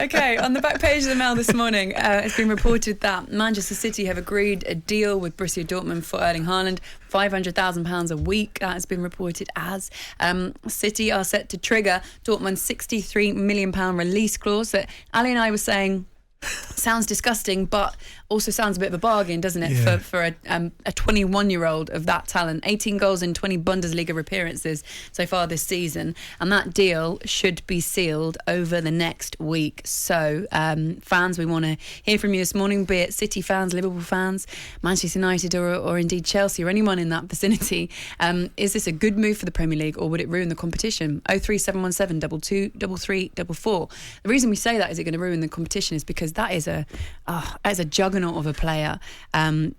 Okay, on the back page of the Mail this morning, it's been reported that Manchester City have agreed a deal with Borussia Dortmund for Erling Haaland, £500,000 a week. That has been reported as. City are set to trigger Dortmund's £63 million release clause that Ali and I were saying sounds disgusting, but also sounds a bit of a bargain, doesn't it? Yeah. For a 21-year-old of that talent. 18 goals in 20 Bundesliga appearances so far this season, and that deal should be sealed over the next week. So fans, we want to hear from you this morning, be it City fans, Liverpool fans, Manchester United, or indeed Chelsea, or anyone in that vicinity. Is this a good move for the Premier League, or would it ruin the competition? 03717 223344. The reason we say that is it going to ruin the competition is because that is a juggernaut of a player.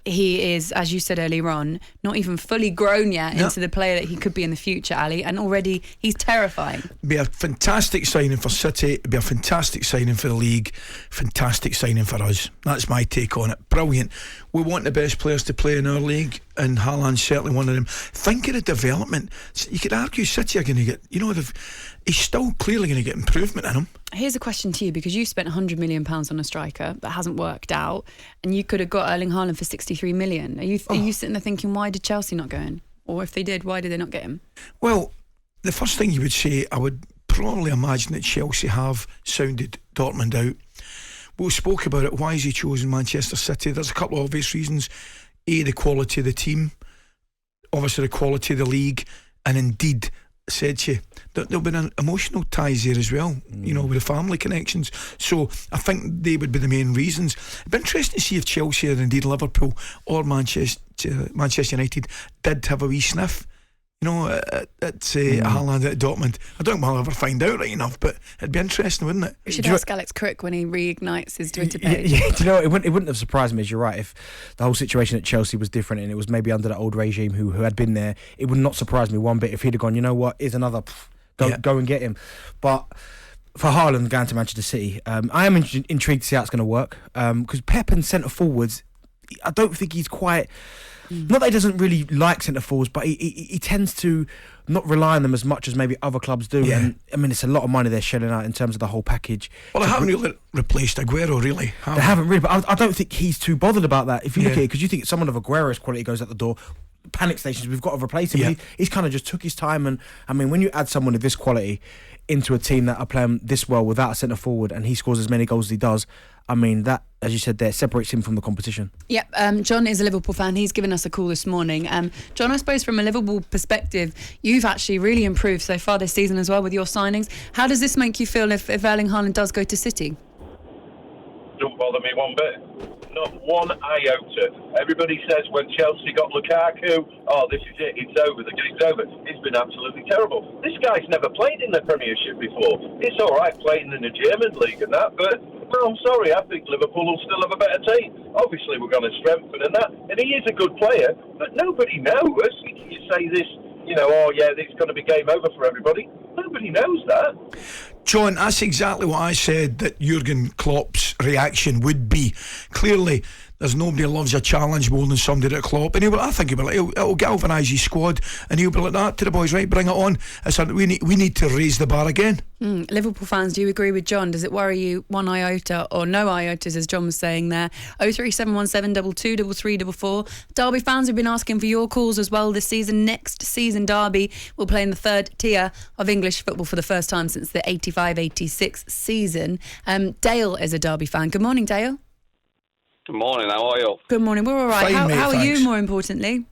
He is, as you said earlier on, not even fully grown yet into the player that he could be in the future, Ali, and already he's terrifying. Be a fantastic signing for City, be a fantastic signing for the league, fantastic signing for us. That's my take on it. Brilliant. We want the best players to play in our league, and Haaland's certainly one of them. Think of the development. You could argue City are going to get, he's still clearly going to get improvement in him. Here's a question to you, because you spent £100 million on a striker that hasn't worked out, and you could have got Erling Haaland for 63 million. Are you sitting there thinking, why did Chelsea not go in? Or if they did, why did they not get him? Well, the first thing you would say, I would probably imagine that Chelsea have sounded Dortmund out. We spoke about it. Why has he chosen Manchester City? There's a couple of obvious reasons. A, the quality of the team, obviously the quality of the league, and indeed, said to you, there'll be an emotional ties there as well, with the family connections. So I think they would be the main reasons. It'd be interesting to see if Chelsea or indeed Liverpool or Manchester United did have a wee sniff at Haaland at Dortmund. I don't think we'll ever find out right enough, but it'd be interesting, wouldn't it? We should ask Alex Crook when he reignites his Twitter page. Yeah, do you know what? It wouldn't have surprised me, as you're right, if the whole situation at Chelsea was different and it was maybe under that old regime who had been there. It would not surprise me one bit if he'd have gone, you know what, here's another, go and get him. But for Haaland going to Manchester City, I am intrigued to see how it's going to work, because Pep and centre forwards, I don't think he's quite... Not that he doesn't really like centre forwards, but he tends to not rely on them as much as maybe other clubs do. Yeah. And I mean, it's a lot of money they're shelling out in terms of the whole package. Well, they haven't really replaced Aguero, really. They haven't really, but I don't think he's too bothered about that. If you look at it, because you think someone of Aguero's quality goes out the door, panic stations, we've got to replace him. Yeah. He's kind of just took his time, and I mean, when you add someone of this quality into a team that are playing this well without a centre forward, and he scores as many goals as he does, I mean, that, as you said there, separates him from the competition. Yep, John is a Liverpool fan. He's given us a call this morning. John, I suppose from a Liverpool perspective, you've actually really improved so far this season as well with your signings. How does this make you feel if Erling Haaland does go to City? Don't bother me one bit. Not one iota. Everybody says when Chelsea got Lukaku, this is it, it's over, the game's over. It's been absolutely terrible. This guy's never played in the Premiership before. It's all right playing in the German league and that, but no, I'm sorry, I think Liverpool will still have a better team. Obviously, we're going to strengthen and that, and he is a good player, but nobody knows. You say this, it's going to be game over for everybody. Nobody knows that. John, that's exactly what I said that Jurgen Klopps' reaction would be. Clearly, there's nobody who loves a challenge more than somebody at Klopp, and I think it'll galvanise his squad, and he'll be like that to the boys, right? Bring it on. We need to raise the bar again. Liverpool fans, do you agree with John? Does it worry you one iota or no iotas, as John was saying there? 03717 223344. Derby fans have been asking for your calls as well this season. Next season, Derby will play in the third tier of English football for the first time since the 85-86 season. Dale is a Derby fan. Good morning, Dale. Good morning, how are you? Good morning, we're all right. Fine, mate, how are thanks. you, more importantly?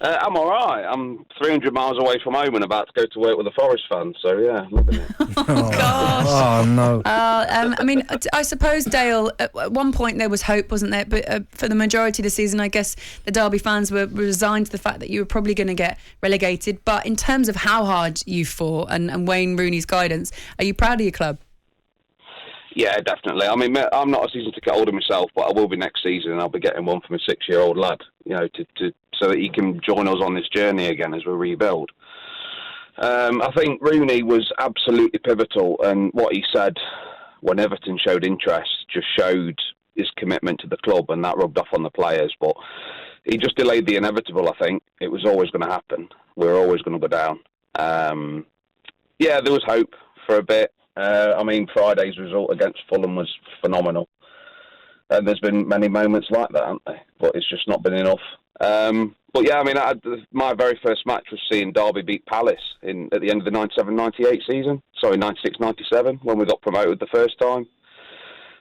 I'm all right. I'm 300 miles away from home and about to go to work with a Forest fan, so yeah, loving it. Oh, gosh. Oh, no. I mean, I suppose, Dale, at one point there was hope, wasn't there? But for the majority of the season, I guess the Derby fans were resigned to the fact that you were probably going to get relegated. But in terms of how hard you fought and Wayne Rooney's guidance, are you proud of your club? Yeah, definitely. I mean, I'm not a season ticket holder myself, but I will be next season, and I'll be getting one from a 6-year-old lad, so that he can join us on this journey again as we rebuild. I think Rooney was absolutely pivotal, and what he said when Everton showed interest just showed his commitment to the club, and that rubbed off on the players. But he just delayed the inevitable, I think. It was always going to happen. We were always going to go down. There was hope for a bit. I mean, Friday's result against Fulham was phenomenal. And there's been many moments like that, haven't there? But it's just not been enough. But yeah, I mean, my very first match was seeing Derby beat Palace at the end of the 97-98 season. Sorry, 96-97, when we got promoted the first time.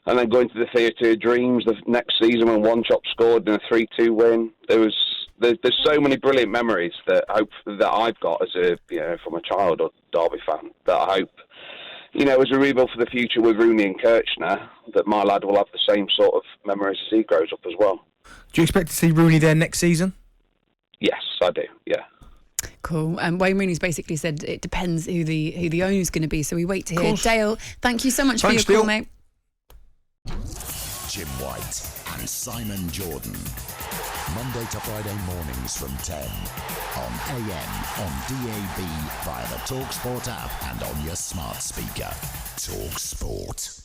And then going to the Theatre of Dreams the next season when One Chop scored in a 3-2 win. There's so many brilliant memories that I've got as from a childhood Derby fan, that I hope, as a rebuild for the future with Rooney and Kirchner, that my lad will have the same sort of memories as he grows up as well. Do you expect to see Rooney there next season? Yes, I do, yeah. Cool. Wayne Rooney's basically said it depends who the owner's going to be, so we wait to hear. Dale, thank you so much for your call, mate. Jim White and Simon Jordan. Monday to Friday mornings from 10 on AM, on DAB, via the talkSPORT app and on your smart speaker. talkSPORT.